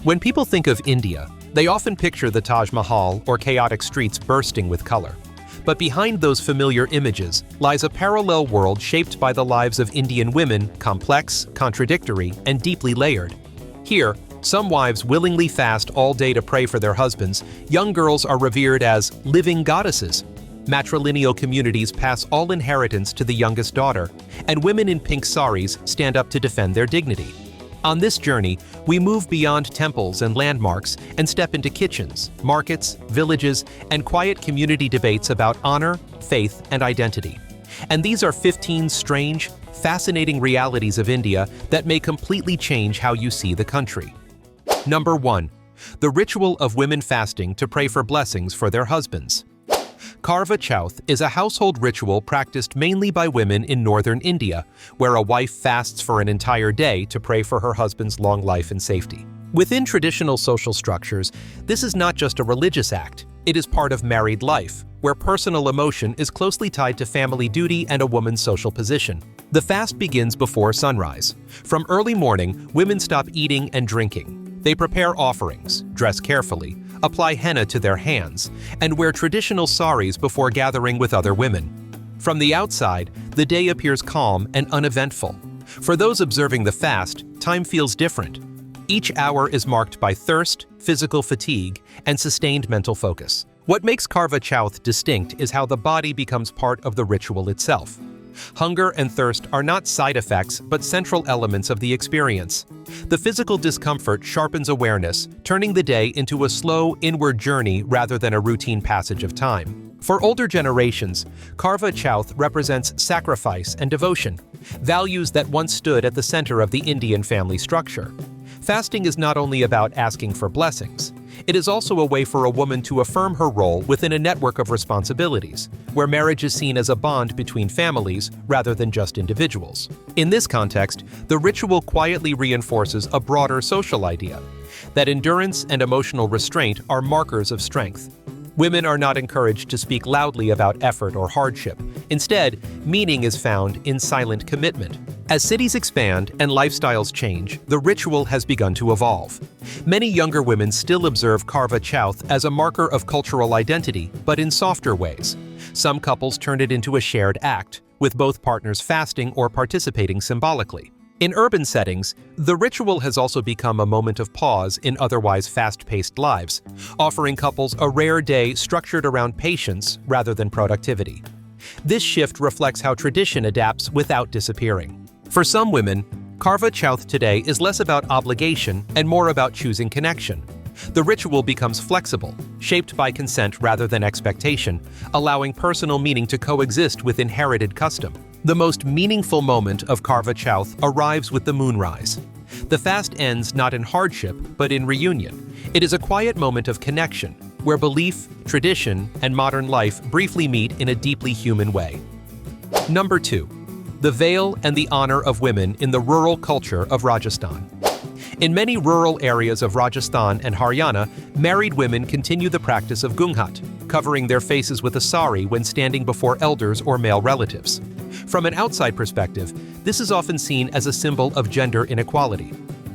When people think of India, they often picture the Taj Mahal or chaotic streets bursting with color. But behind those familiar images lies a parallel world shaped by the lives of Indian women, complex, contradictory, and deeply layered. Here, some wives willingly fast all day to pray for their husbands. Young girls are revered as living goddesses. Matrilineal communities pass all inheritance to the youngest daughter, and women in pink saris stand up to defend their dignity. On this journey, we move beyond temples and landmarks and step into kitchens, markets, villages, and quiet community debates about honor, faith, and identity. And these are 15 strange, fascinating realities of India that may completely change how you see the country. Number 1. The ritual of women fasting to pray for blessings for their husbands. Karva Chauth is a household ritual practiced mainly by women in northern India, where a wife fasts for an entire day to pray for her husband's long life and safety. Within traditional social structures, this is not just a religious act, it is part of married life, where personal emotion is closely tied to family duty and a woman's social position. The fast begins before sunrise. From early morning, women stop eating and drinking. They prepare offerings, dress carefully, apply henna to their hands, and wear traditional saris before gathering with other women. From the outside, the day appears calm and uneventful. For those observing the fast, time feels different. Each hour is marked by thirst, physical fatigue, and sustained mental focus. What makes Karva Chauth distinct is how the body becomes part of the ritual itself. Hunger and thirst are not side effects, but central elements of the experience. The physical discomfort sharpens awareness, turning the day into a slow, inward journey rather than a routine passage of time. For older generations, Karva Chauth represents sacrifice and devotion, values that once stood at the center of the Indian family structure. Fasting is not only about asking for blessings. It is also a way for a woman to affirm her role within a network of responsibilities, where marriage is seen as a bond between families rather than just individuals. In this context, the ritual quietly reinforces a broader social idea that endurance and emotional restraint are markers of strength. Women are not encouraged to speak loudly about effort or hardship. Instead, meaning is found in silent commitment. As cities expand and lifestyles change, the ritual has begun to evolve. Many younger women still observe Karva Chauth as a marker of cultural identity, but in softer ways. Some couples turn it into a shared act, with both partners fasting or participating symbolically. In urban settings, the ritual has also become a moment of pause in otherwise fast-paced lives, offering couples a rare day structured around patience rather than productivity. This shift reflects how tradition adapts without disappearing. For some women, Karva Chauth today is less about obligation and more about choosing connection. The ritual becomes flexible, shaped by consent rather than expectation, allowing personal meaning to coexist with inherited custom. The most meaningful moment of Karva Chauth arrives with the moonrise. The fast ends not in hardship, but in reunion. It is a quiet moment of connection, where belief, tradition, and modern life briefly meet in a deeply human way. Number 2. The veil and the honor of women in the rural culture of Rajasthan. In many rural areas of Rajasthan and Haryana, married women continue the practice of ghoonghat, covering their faces with a sari when standing before elders or male relatives. From an outside perspective, this is often seen as a symbol of gender inequality.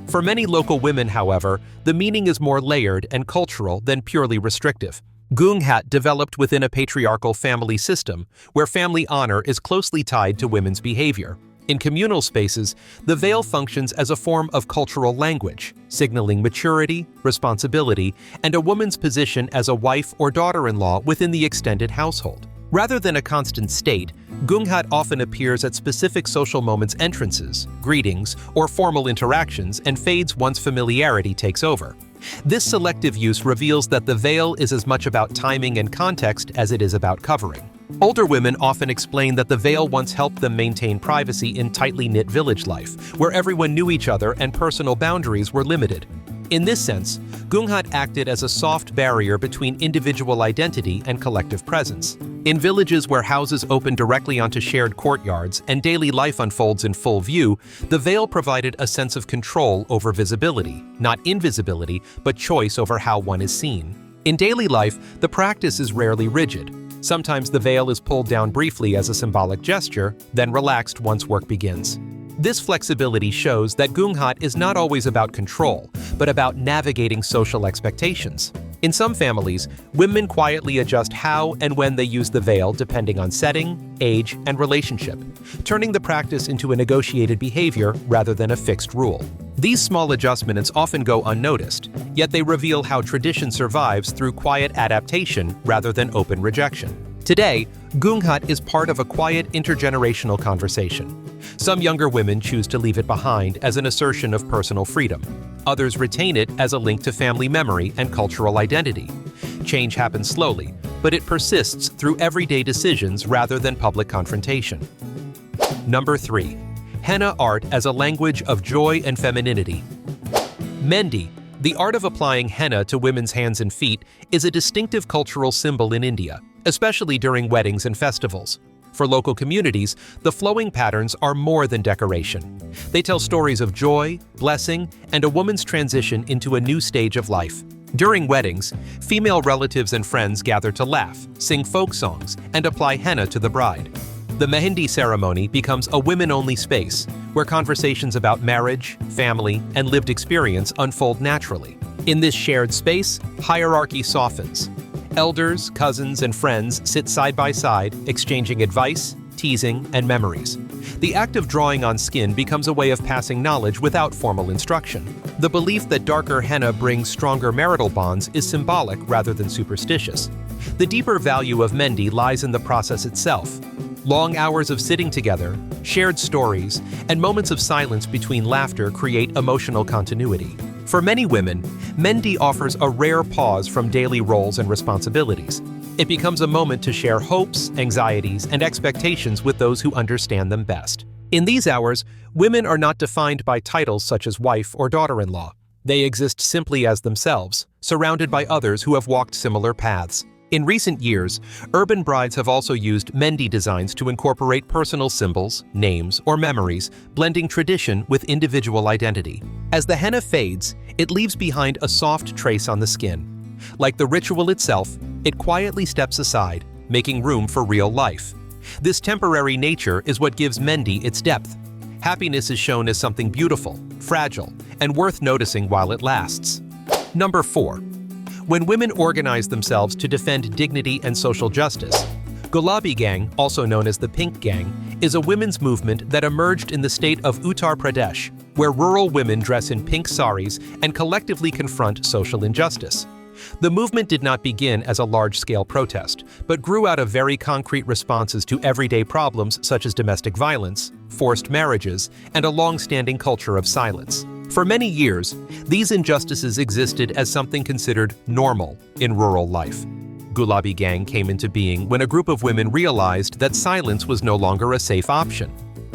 For many local women, however, the meaning is more layered and cultural than purely restrictive. Ghoonghat developed within a patriarchal family system, where family honor is closely tied to women's behavior. In communal spaces, the veil functions as a form of cultural language, signaling maturity, responsibility, and a woman's position as a wife or daughter-in-law within the extended household. Rather than a constant state, ghoonghat often appears at specific social moments' entrances, greetings, or formal interactions and fades once familiarity takes over. This selective use reveals that the veil is as much about timing and context as it is about covering. Older women often explain that the veil once helped them maintain privacy in tightly knit village life, where everyone knew each other and personal boundaries were limited. In this sense, ghoonghat acted as a soft barrier between individual identity and collective presence. In villages where houses open directly onto shared courtyards and daily life unfolds in full view, the veil provided a sense of control over visibility, not invisibility, but choice over how one is seen. In daily life, the practice is rarely rigid. Sometimes the veil is pulled down briefly as a symbolic gesture, then relaxed once work begins. This flexibility shows that ghoonghat is not always about control, but about navigating social expectations. In some families, women quietly adjust how and when they use the veil depending on setting, age, and relationship, turning the practice into a negotiated behavior rather than a fixed rule. These small adjustments often go unnoticed, yet they reveal how tradition survives through quiet adaptation rather than open rejection. Today, ghoonghat is part of a quiet intergenerational conversation. Some younger women choose to leave it behind as an assertion of personal freedom. Others retain it as a link to family memory and cultural identity. Change happens slowly, but it persists through everyday decisions rather than public confrontation. Number 3. Henna art as a language of joy and femininity. Mehndi, the art of applying henna to women's hands and feet, is a distinctive cultural symbol in India, especially during weddings and festivals. For local communities, the flowing patterns are more than decoration. They tell stories of joy, blessing, and a woman's transition into a new stage of life. During weddings, female relatives and friends gather to laugh, sing folk songs, and apply henna to the bride. The mehndi ceremony becomes a women-only space, where conversations about marriage, family, and lived experience unfold naturally. In this shared space, hierarchy softens. Elders, cousins, and friends sit side by side, exchanging advice, teasing, and memories. The act of drawing on skin becomes a way of passing knowledge without formal instruction. The belief that darker henna brings stronger marital bonds is symbolic rather than superstitious. The deeper value of mehndi lies in the process itself. Long hours of sitting together, shared stories, and moments of silence between laughter create emotional continuity. For many women, mehndi offers a rare pause from daily roles and responsibilities. It becomes a moment to share hopes, anxieties, and expectations with those who understand them best. In these hours, women are not defined by titles such as wife or daughter-in-law. They exist simply as themselves, surrounded by others who have walked similar paths. In recent years, urban brides have also used mehndi designs to incorporate personal symbols, names, or memories, blending tradition with individual identity. As the henna fades, it leaves behind a soft trace on the skin. Like the ritual itself, it quietly steps aside, making room for real life. This temporary nature is what gives mehndi its depth. Happiness is shown as something beautiful, fragile, and worth noticing while it lasts. Number 4. When women organize themselves to defend dignity and social justice. Gulabi Gang, also known as the Pink Gang, is a women's movement that emerged in the state of Uttar Pradesh, where rural women dress in pink saris and collectively confront social injustice. The movement did not begin as a large-scale protest, but grew out of very concrete responses to everyday problems such as domestic violence, forced marriages, and a long-standing culture of silence. For many years, these injustices existed as something considered normal in rural life. Gulabi Gang came into being when a group of women realized that silence was no longer a safe option.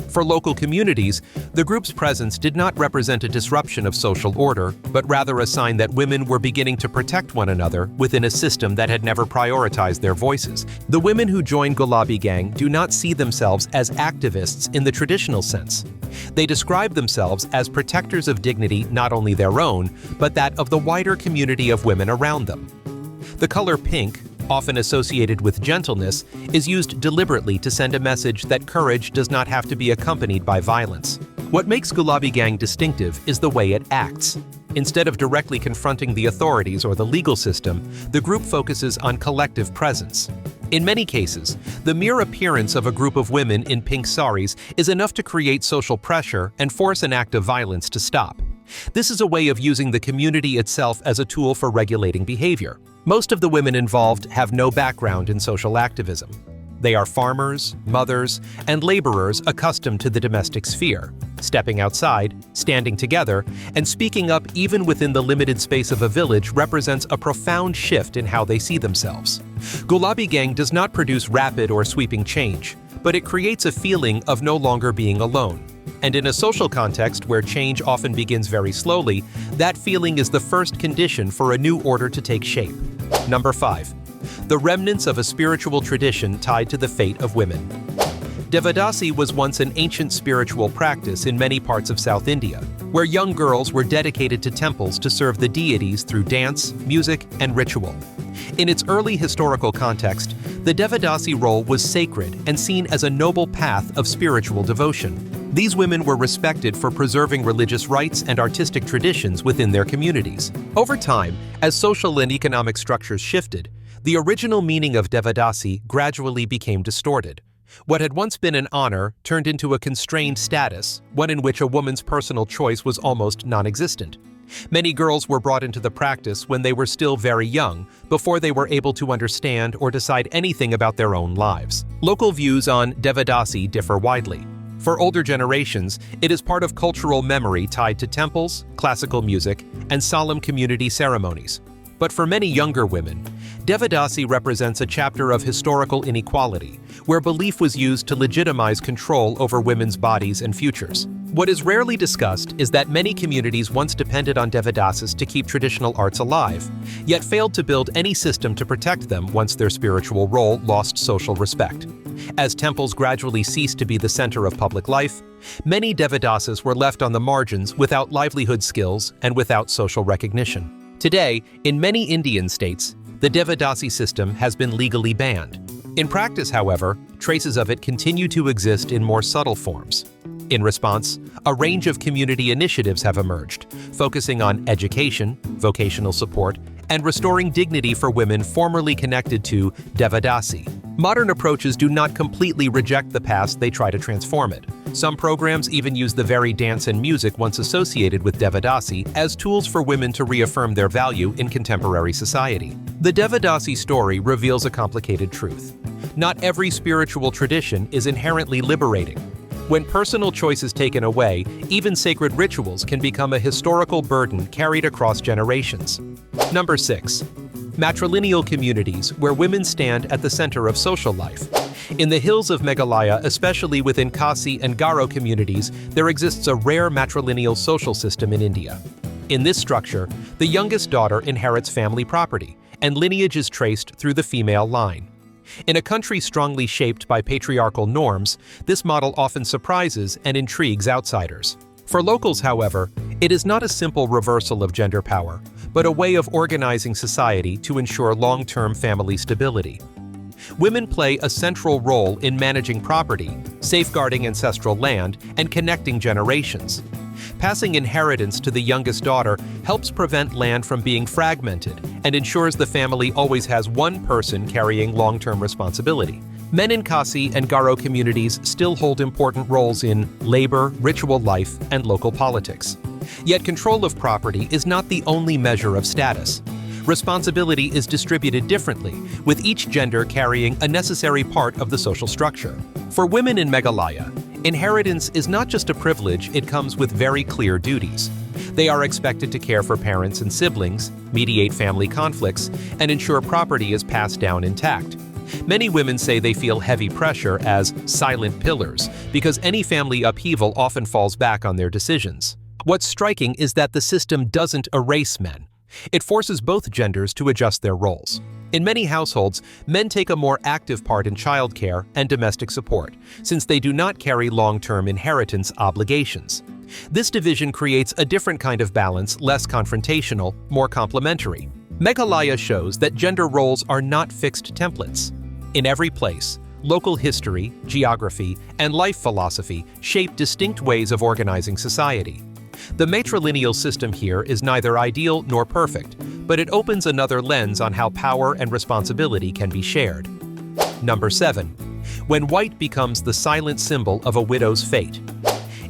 For local communities, the group's presence did not represent a disruption of social order, but rather a sign that women were beginning to protect one another within a system that had never prioritized their voices. The women who joined Gulabi Gang do not see themselves as activists in the traditional sense. They describe themselves as protectors of dignity, not only their own, but that of the wider community of women around them. The color pink, often associated with gentleness, is used deliberately to send a message that courage does not have to be accompanied by violence. What makes Gulabi Gang distinctive is the way it acts. Instead of directly confronting the authorities or the legal system, the group focuses on collective presence. In many cases, the mere appearance of a group of women in pink saris is enough to create social pressure and force an act of violence to stop. This is a way of using the community itself as a tool for regulating behavior. Most of the women involved have no background in social activism. They are farmers, mothers, and laborers accustomed to the domestic sphere, stepping outside, standing together, and speaking up even within the limited space of a village represents a profound shift in how they see themselves. Gulabi Gang does not produce rapid or sweeping change, but it creates a feeling of no longer being alone. And in a social context where change often begins very slowly, that feeling is the first condition for a new order to take shape. Number 5. The remnants of a spiritual tradition tied to the fate of women. Devadasi was once an ancient spiritual practice in many parts of South India, where young girls were dedicated to temples to serve the deities through dance, music, and ritual. In its early historical context, the Devadasi role was sacred and seen as a noble path of spiritual devotion. These women were respected for preserving religious rites and artistic traditions within their communities. Over time, as social and economic structures shifted, the original meaning of devadasi gradually became distorted. What had once been an honor turned into a constrained status, one in which a woman's personal choice was almost non-existent. Many girls were brought into the practice when they were still very young, before they were able to understand or decide anything about their own lives. Local views on devadasi differ widely. For older generations, it is part of cultural memory tied to temples, classical music, and solemn community ceremonies. But for many younger women, devadasi represents a chapter of historical inequality, where belief was used to legitimize control over women's bodies and futures. What is rarely discussed is that many communities once depended on devadasis to keep traditional arts alive, yet failed to build any system to protect them once their spiritual role lost social respect. As temples gradually ceased to be the center of public life, many devadasis were left on the margins without livelihood skills and without social recognition. Today, in many Indian states, the devadasi system has been legally banned. In practice, however, traces of it continue to exist in more subtle forms. In response, a range of community initiatives have emerged, focusing on education, vocational support, and restoring dignity for women formerly connected to devadasi. Modern approaches do not completely reject the past, they try to transform it. Some programs even use the very dance and music once associated with devadasi as tools for women to reaffirm their value in contemporary society. The devadasi story reveals a complicated truth. Not every spiritual tradition is inherently liberating. When personal choice is taken away, even sacred rituals can become a historical burden carried across generations. Number 6. Matrilineal communities where women stand at the center of social life. In the hills of Meghalaya, especially within Khasi and Garo communities, there exists a rare matrilineal social system in India. In this structure, the youngest daughter inherits family property, and lineage is traced through the female line. In a country strongly shaped by patriarchal norms, this model often surprises and intrigues outsiders. For locals, however, it is not a simple reversal of gender power, but a way of organizing society to ensure long-term family stability. Women play a central role in managing property, safeguarding ancestral land, and connecting generations. Passing inheritance to the youngest daughter helps prevent land from being fragmented and ensures the family always has one person carrying long-term responsibility. Men in Khasi and Garo communities still hold important roles in labor, ritual life, and local politics. Yet control of property is not the only measure of status. Responsibility is distributed differently, with each gender carrying a necessary part of the social structure. For women in Meghalaya, inheritance is not just a privilege, it comes with very clear duties. They are expected to care for parents and siblings, mediate family conflicts, and ensure property is passed down intact. Many women say they feel heavy pressure as silent pillars because any family upheaval often falls back on their decisions. What's striking is that the system doesn't erase men. It forces both genders to adjust their roles. In many households, men take a more active part in childcare and domestic support, since they do not carry long-term inheritance obligations. This division creates a different kind of balance, less confrontational, more complementary. Meghalaya shows that gender roles are not fixed templates. In every place, local history, geography, and life philosophy shape distinct ways of organizing society. The matrilineal system here is neither ideal nor perfect, but it opens another lens on how power and responsibility can be shared. Number 7. When white becomes the silent symbol of a widow's fate.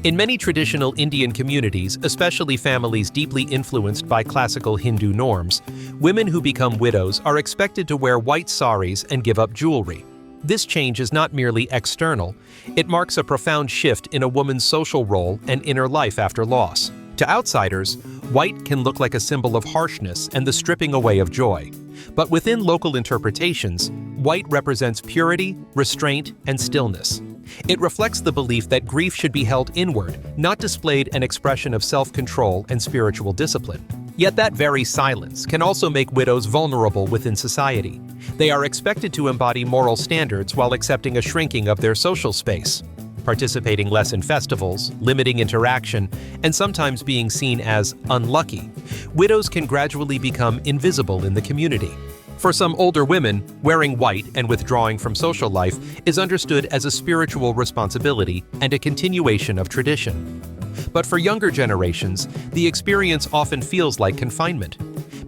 In many traditional Indian communities, especially families deeply influenced by classical Hindu norms, women who become widows are expected to wear white saris and give up jewelry. This change is not merely external, it marks a profound shift in a woman's social role and inner life after loss. To outsiders, white can look like a symbol of harshness and the stripping away of joy. But within local interpretations, white represents purity, restraint, and stillness. It reflects the belief that grief should be held inward, not displayed, an expression of self-control and spiritual discipline. Yet that very silence can also make widows vulnerable within society. They are expected to embody moral standards while accepting a shrinking of their social space, participating less in festivals, limiting interaction, and sometimes being seen as unlucky. Widows can gradually become invisible in the community. For some older women, wearing white and withdrawing from social life is understood as a spiritual responsibility and a continuation of tradition. But for younger generations, the experience often feels like confinement.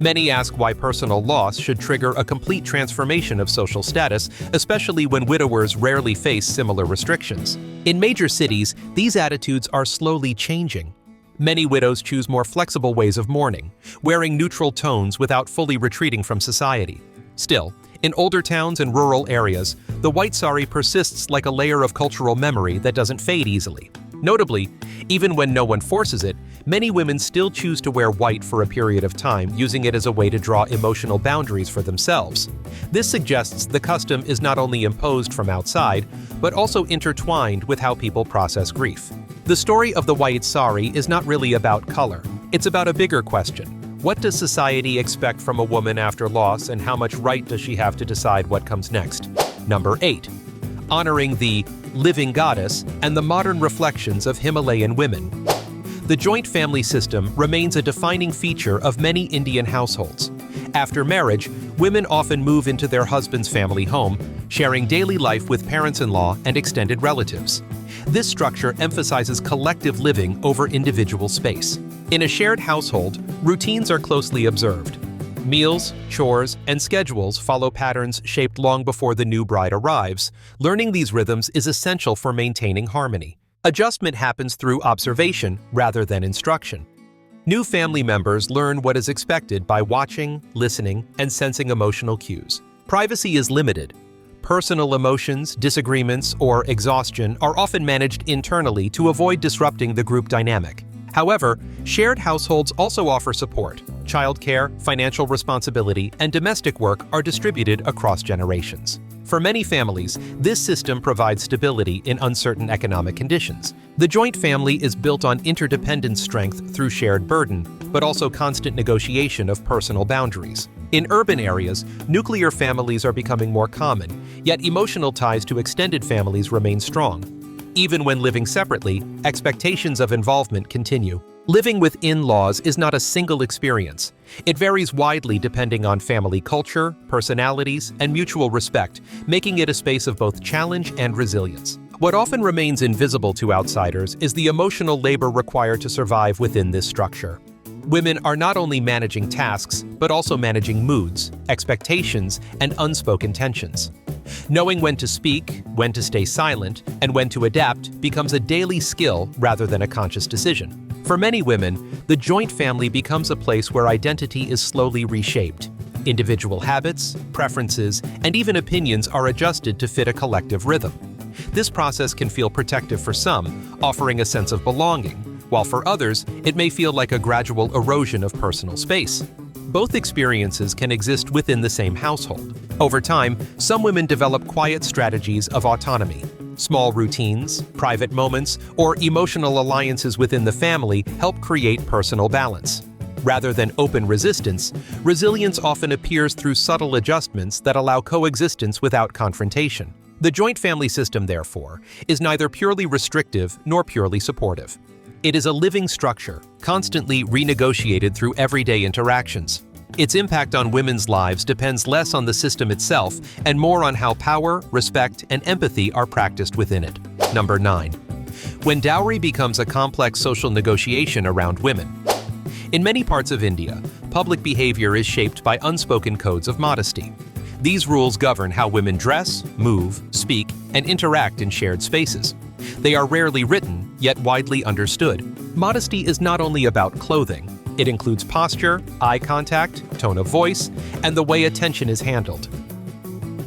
Many ask why personal loss should trigger a complete transformation of social status, especially when widowers rarely face similar restrictions. In major cities, these attitudes are slowly changing. Many widows choose more flexible ways of mourning, wearing neutral tones without fully retreating from society. Still, in older towns and rural areas, the white sari persists like a layer of cultural memory that doesn't fade easily. Notably, even when no one forces it, many women still choose to wear white for a period of time, using it as a way to draw emotional boundaries for themselves. This suggests the custom is not only imposed from outside, but also intertwined with how people process grief. The story of the white sari is not really about color. It's about a bigger question. What does society expect from a woman after loss, and how much right does she have to decide what comes next? Number 8. Honoring the living goddess and the modern reflections of Himalayan women. The joint family system remains a defining feature of many Indian households. After marriage, women often move into their husband's family home, sharing daily life with parents-in-law and extended relatives. This structure emphasizes collective living over individual space. In a shared household, routines are closely observed. Meals, chores, and schedules follow patterns shaped long before the new bride arrives. Learning these rhythms is essential for maintaining harmony. Adjustment happens through observation rather than instruction. New family members learn what is expected by watching, listening, and sensing emotional cues. Privacy is limited. Personal emotions, disagreements, or exhaustion are often managed internally to avoid disrupting the group dynamic. However, shared households also offer support. Childcare, financial responsibility, and domestic work are distributed across generations. For many families, this system provides stability in uncertain economic conditions. The joint family is built on interdependent strength through shared burden, but also constant negotiation of personal boundaries. In urban areas, nuclear families are becoming more common, yet emotional ties to extended families remain strong. Even when living separately, expectations of involvement continue. Living with in-laws is not a single experience. It varies widely depending on family culture, personalities, and mutual respect, making it a space of both challenge and resilience. What often remains invisible to outsiders is the emotional labor required to survive within this structure. Women are not only managing tasks, but also managing moods, expectations, and unspoken tensions. Knowing when to speak, when to stay silent, and when to adapt becomes a daily skill rather than a conscious decision. For many women, the joint family becomes a place where identity is slowly reshaped. Individual habits, preferences, and even opinions are adjusted to fit a collective rhythm. This process can feel protective for some, offering a sense of belonging, while for others, it may feel like a gradual erosion of personal space. Both experiences can exist within the same household. Over time, some women develop quiet strategies of autonomy. Small routines, private moments, or emotional alliances within the family help create personal balance. Rather than open resistance, resilience often appears through subtle adjustments that allow coexistence without confrontation. The joint family system, therefore, is neither purely restrictive nor purely supportive. It is a living structure, constantly renegotiated through everyday interactions. Its impact on women's lives depends less on the system itself and more on how power, respect, and empathy are practiced within it. Number 9. When dowry becomes a complex social negotiation around women. In many parts of India, public behavior is shaped by unspoken codes of modesty. These rules govern how women dress, move, speak, and interact in shared spaces. They are rarely written, yet widely understood. Modesty is not only about clothing. It includes posture, eye contact, tone of voice, and the way attention is handled.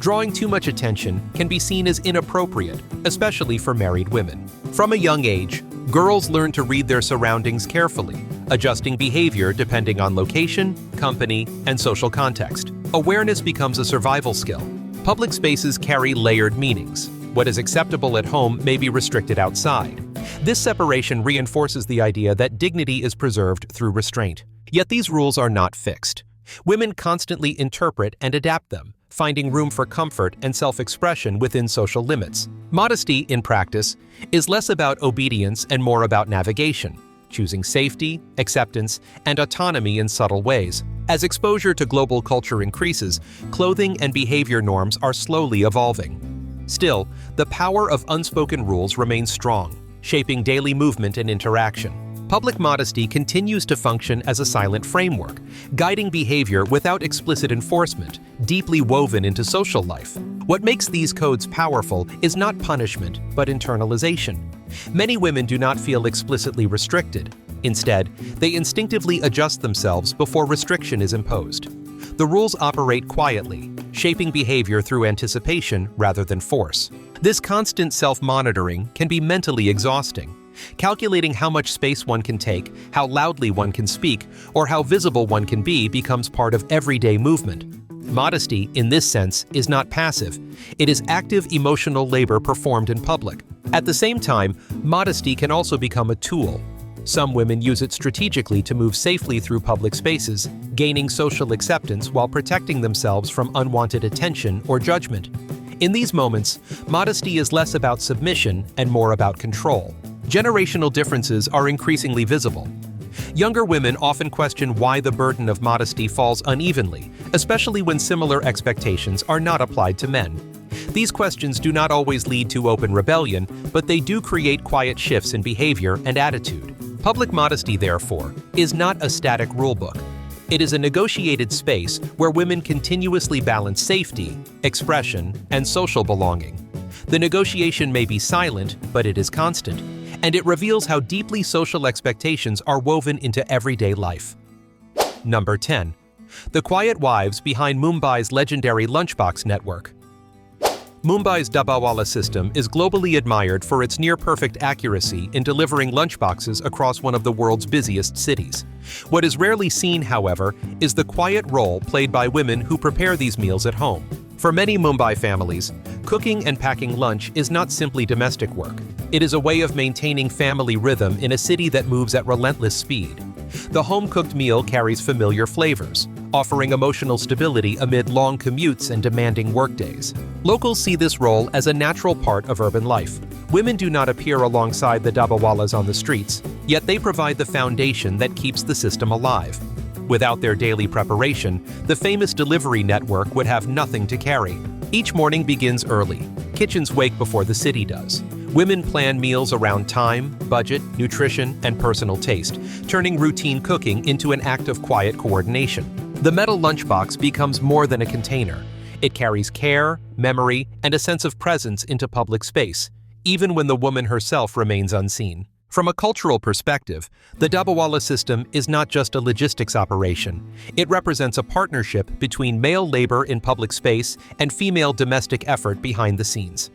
Drawing too much attention can be seen as inappropriate, especially for married women. From a young age, girls learn to read their surroundings carefully, adjusting behavior depending on location, company, and social context. Awareness becomes a survival skill. Public spaces carry layered meanings. What is acceptable at home may be restricted outside. This separation reinforces the idea that dignity is preserved through restraint. Yet these rules are not fixed. Women constantly interpret and adapt them, finding room for comfort and self-expression within social limits. Modesty, in practice, is less about obedience and more about navigation, choosing safety, acceptance, and autonomy in subtle ways. As exposure to global culture increases, clothing and behavior norms are slowly evolving. Still, the power of unspoken rules remains strong, shaping daily movement and interaction. Public modesty continues to function as a silent framework, guiding behavior without explicit enforcement, deeply woven into social life. What makes these codes powerful is not punishment, but internalization. Many women do not feel explicitly restricted. Instead, they instinctively adjust themselves before restriction is imposed. The rules operate quietly, shaping behavior through anticipation rather than force. This constant self-monitoring can be mentally exhausting. Calculating how much space one can take, how loudly one can speak, or how visible one can be becomes part of everyday movement. Modesty, in this sense, is not passive. It is active emotional labor performed in public. At the same time, modesty can also become a tool. Some women use it strategically to move safely through public spaces, gaining social acceptance while protecting themselves from unwanted attention or judgment. In these moments, modesty is less about submission and more about control. Generational differences are increasingly visible. Younger women often question why the burden of modesty falls unevenly, especially when similar expectations are not applied to men. These questions do not always lead to open rebellion, but they do create quiet shifts in behavior and attitude. Public modesty, therefore, is not a static rulebook. It is a negotiated space where women continuously balance safety, expression, and social belonging. The negotiation may be silent, but it is constant, and it reveals how deeply social expectations are woven into everyday life. Number 10. The quiet wives behind Mumbai's legendary lunchbox network. Mumbai's Dabbawala system is globally admired for its near-perfect accuracy in delivering lunchboxes across one of the world's busiest cities. What is rarely seen, however, is the quiet role played by women who prepare these meals at home. For many Mumbai families, cooking and packing lunch is not simply domestic work. It is a way of maintaining family rhythm in a city that moves at relentless speed. The home-cooked meal carries familiar flavors, offering emotional stability amid long commutes and demanding workdays. Locals see this role as a natural part of urban life. Women do not appear alongside the dabbawalas on the streets, yet they provide the foundation that keeps the system alive. Without their daily preparation, the famous delivery network would have nothing to carry. Each morning begins early. Kitchens wake before the city does. Women plan meals around time, budget, nutrition, and personal taste, turning routine cooking into an act of quiet coordination. The metal lunchbox becomes more than a container. It carries care, memory, and a sense of presence into public space, even when the woman herself remains unseen. From a cultural perspective, the Dabbawala system is not just a logistics operation. It represents a partnership between male labor in public space and female domestic effort behind the scenes.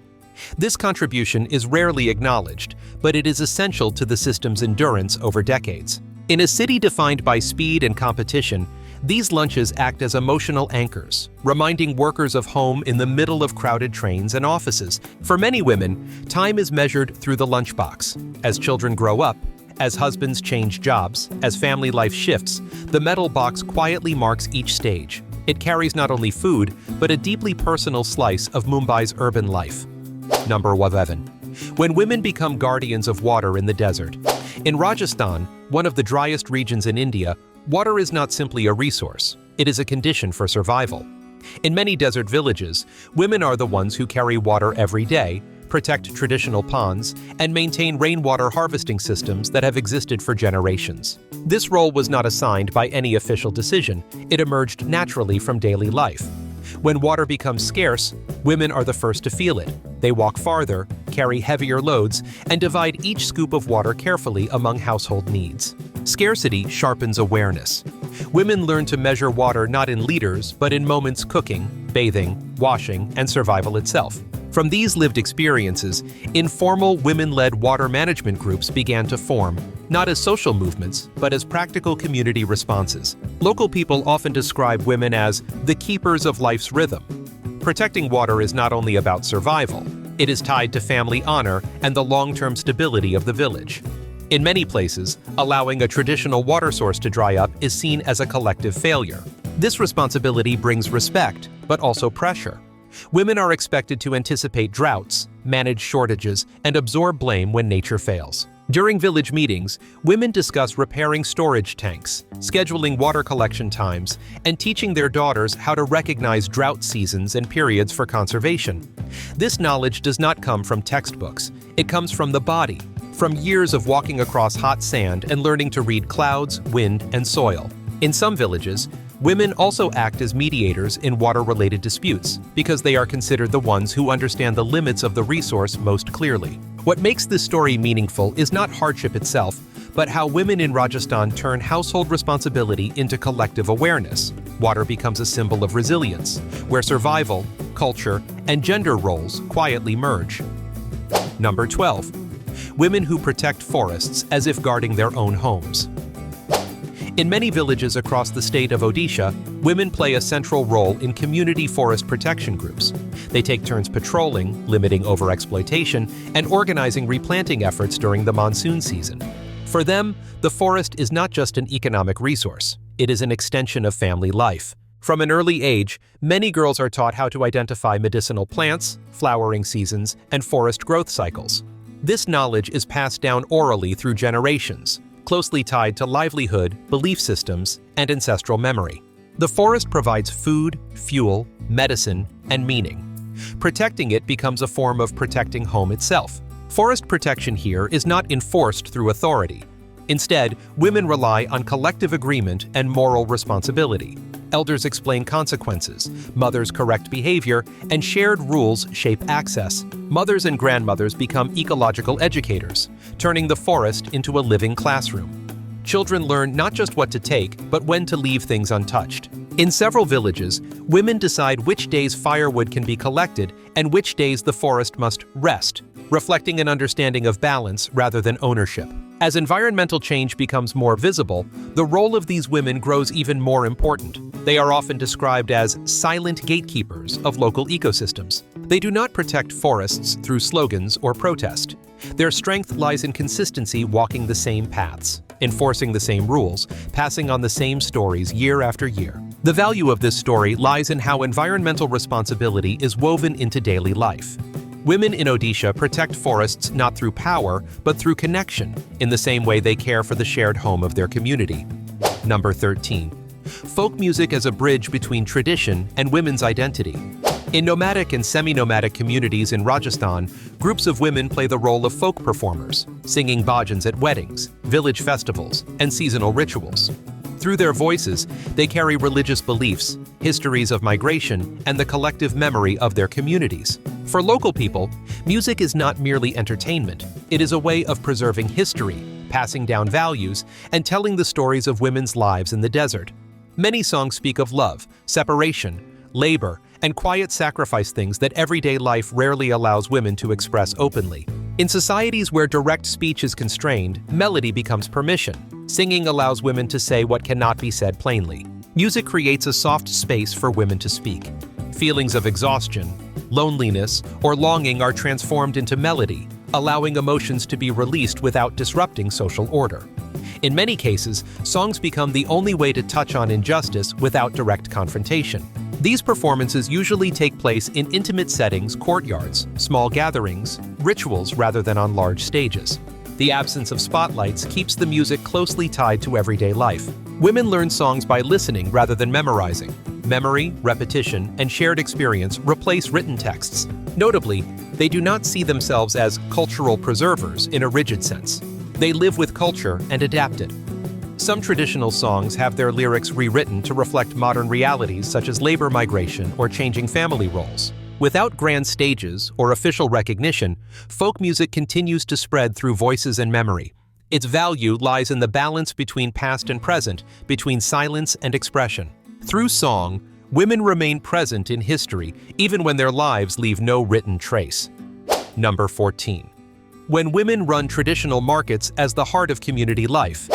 This contribution is rarely acknowledged, but it is essential to the system's endurance over decades. In a city defined by speed and competition, these lunches act as emotional anchors, reminding workers of home in the middle of crowded trains and offices. For many women, time is measured through the lunchbox. As children grow up, as husbands change jobs, as family life shifts, the metal box quietly marks each stage. It carries not only food, but a deeply personal slice of Mumbai's urban life. Number 11. When women become guardians of water in the desert. In Rajasthan, one of the driest regions in India, water is not simply a resource, it is a condition for survival. In many desert villages, women are the ones who carry water every day, protect traditional ponds, and maintain rainwater harvesting systems that have existed for generations. This role was not assigned by any official decision, it emerged naturally from daily life. When water becomes scarce, women are the first to feel it. They walk farther, carry heavier loads, and divide each scoop of water carefully among household needs. Scarcity sharpens awareness. Women learn to measure water not in liters, but in moments: cooking, bathing, washing, and survival itself. From these lived experiences, informal women-led water management groups began to form, not as social movements, but as practical community responses. Local people often describe women as the keepers of life's rhythm. Protecting water is not only about survival, it is tied to family honor and the long-term stability of the village. In many places, allowing a traditional water source to dry up is seen as a collective failure. This responsibility brings respect, but also pressure. Women are expected to anticipate droughts, manage shortages, and absorb blame when nature fails. During village meetings, women discuss repairing storage tanks, scheduling water collection times, and teaching their daughters how to recognize drought seasons and periods for conservation. This knowledge does not come from textbooks. It comes from the body, from years of walking across hot sand and learning to read clouds, wind, and soil. In some villages, women also act as mediators in water-related disputes because they are considered the ones who understand the limits of the resource most clearly. What makes this story meaningful is not hardship itself, but how women in Rajasthan turn household responsibility into collective awareness. Water becomes a symbol of resilience, where survival, culture, and gender roles quietly merge. Number 12. Women who protect forests as if guarding their own homes. In many villages across the state of Odisha, women play a central role in community forest protection groups. They take turns patrolling, limiting overexploitation, and organizing replanting efforts during the monsoon season. For them, the forest is not just an economic resource, it is an extension of family life. From an early age, many girls are taught how to identify medicinal plants, flowering seasons, and forest growth cycles. This knowledge is passed down orally through generations, closely tied to livelihood, belief systems, and ancestral memory. The forest provides food, fuel, medicine, and meaning. Protecting it becomes a form of protecting home itself. Forest protection here is not enforced through authority. Instead, women rely on collective agreement and moral responsibility. Elders explain consequences, mothers correct behavior, and shared rules shape access. Mothers and grandmothers become ecological educators, turning the forest into a living classroom. Children learn not just what to take, but when to leave things untouched. In several villages, women decide which days firewood can be collected and which days the forest must rest, reflecting an understanding of balance rather than ownership. As environmental change becomes more visible, the role of these women grows even more important. They are often described as silent gatekeepers of local ecosystems. They do not protect forests through slogans or protest. Their strength lies in consistency, walking the same paths, enforcing the same rules, passing on the same stories year after year. The value of this story lies in how environmental responsibility is woven into daily life. Women in Odisha protect forests not through power, but through connection, in the same way they care for the shared home of their community. Number 13. Folk music as a bridge between tradition and women's identity. In nomadic and semi-nomadic communities in Rajasthan, groups of women play the role of folk performers, singing bhajans at weddings, village festivals, and seasonal rituals. Through their voices, they carry religious beliefs, histories of migration, and the collective memory of their communities. For local people, music is not merely entertainment. It is a way of preserving history, passing down values, and telling the stories of women's lives in the desert. Many songs speak of love, separation, labor, and quiet sacrifice, things that everyday life rarely allows women to express openly. In societies where direct speech is constrained, melody becomes permission. Singing allows women to say what cannot be said plainly. Music creates a soft space for women to speak. Feelings of exhaustion, loneliness, or longing are transformed into melody, allowing emotions to be released without disrupting social order. In many cases, songs become the only way to touch on injustice without direct confrontation. These performances usually take place in intimate settings, courtyards, small gatherings, rituals rather than on large stages. The absence of spotlights keeps the music closely tied to everyday life. Women learn songs by listening rather than memorizing. Memory, repetition, and shared experience replace written texts. Notably, they do not see themselves as cultural preservers in a rigid sense. They live with culture and adapt it. Some traditional songs have their lyrics rewritten to reflect modern realities such as labor migration or changing family roles. Without grand stages or official recognition, folk music continues to spread through voices and memory. Its value lies in the balance between past and present, between silence and expression. Through song, women remain present in history even when their lives leave no written trace. Number 14. When women run traditional markets as the heart of community life.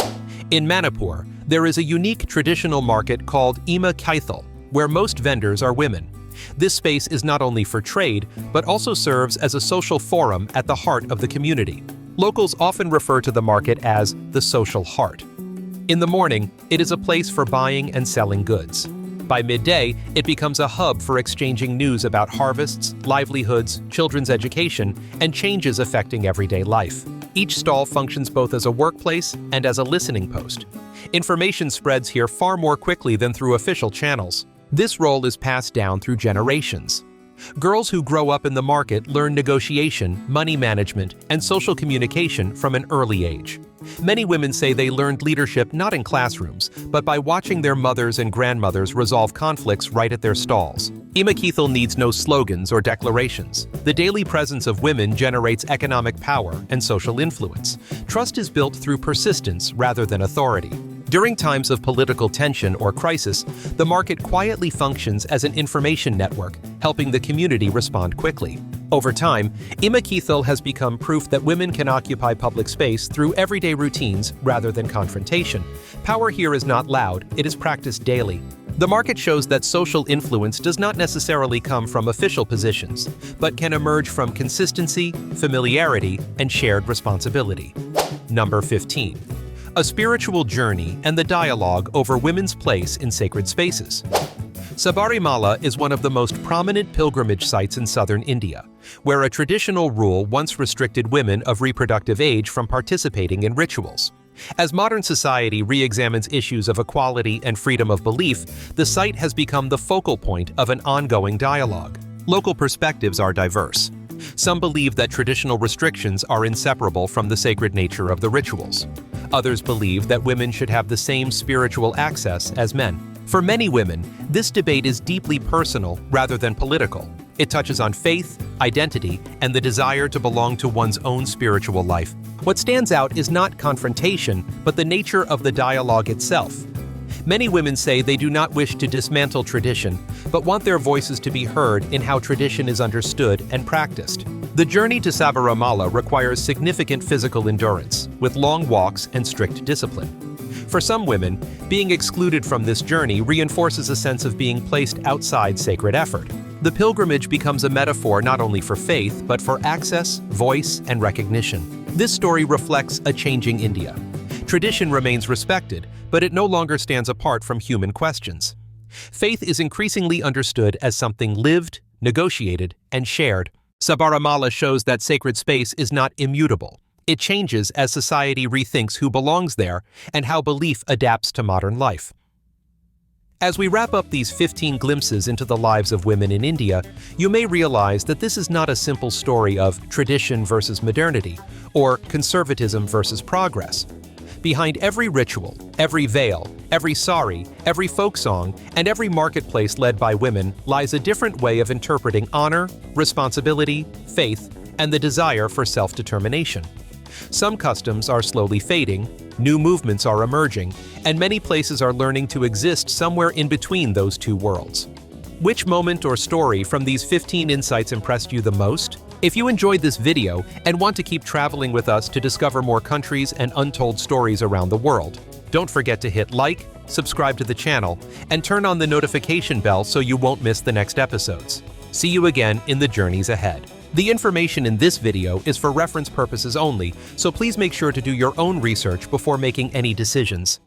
In Manipur, there is a unique traditional market called Ima Kaithal, where most vendors are women. This space is not only for trade, but also serves as a social forum at the heart of the community. Locals often refer to the market as the social heart. In the morning, it is a place for buying and selling goods. By midday, it becomes a hub for exchanging news about harvests, livelihoods, children's education, and changes affecting everyday life. Each stall functions both as a workplace and as a listening post. Information spreads here far more quickly than through official channels. This role is passed down through generations. Girls who grow up in the market learn negotiation, money management, and social communication from an early age. Many women say they learned leadership not in classrooms, but by watching their mothers and grandmothers resolve conflicts right at their stalls. Imakithal needs no slogans or declarations. The daily presence of women generates economic power and social influence. Trust is built through persistence rather than authority. During times of political tension or crisis, the market quietly functions as an information network, helping the community respond quickly. Over time, Imakithal has become proof that women can occupy public space through everyday routines rather than confrontation. Power here is not loud, it is practiced daily. The market shows that social influence does not necessarily come from official positions, but can emerge from consistency, familiarity, and shared responsibility. Number 15. A spiritual journey and the dialogue over women's place in sacred spaces. Sabarimala is one of the most prominent pilgrimage sites in southern India, where a traditional rule once restricted women of reproductive age from participating in rituals. As modern society re-examines issues of equality and freedom of belief, the site has become the focal point of an ongoing dialogue. Local perspectives are diverse. Some believe that traditional restrictions are inseparable from the sacred nature of the rituals. Others believe that women should have the same spiritual access as men. For many women, this debate is deeply personal rather than political. It touches on faith, identity, and the desire to belong to one's own spiritual life. What stands out is not confrontation, but the nature of the dialogue itself. Many women say they do not wish to dismantle tradition, but want their voices to be heard in how tradition is understood and practiced. The journey to Sabarimala requires significant physical endurance, with long walks and strict discipline. For some women, being excluded from this journey reinforces a sense of being placed outside sacred effort. The pilgrimage becomes a metaphor not only for faith, but for access, voice, and recognition. This story reflects a changing India. Tradition remains respected, but it no longer stands apart from human questions. Faith is increasingly understood as something lived, negotiated, and shared. Sabarimala shows that sacred space is not immutable. It changes as society rethinks who belongs there and how belief adapts to modern life. As we wrap up these 15 glimpses into the lives of women in India, you may realize that this is not a simple story of tradition versus modernity, or conservatism versus progress. Behind every ritual, every veil, every sari, every folk song, and every marketplace led by women lies a different way of interpreting honor, responsibility, faith, and the desire for self-determination. Some customs are slowly fading, new movements are emerging, and many places are learning to exist somewhere in between those two worlds. Which moment or story from these 15 insights impressed you the most? If you enjoyed this video and want to keep traveling with us to discover more countries and untold stories around the world, don't forget to hit like, subscribe to the channel, and turn on the notification bell so you won't miss the next episodes. See you again in the journeys ahead. The information in this video is for reference purposes only, so please make sure to do your own research before making any decisions.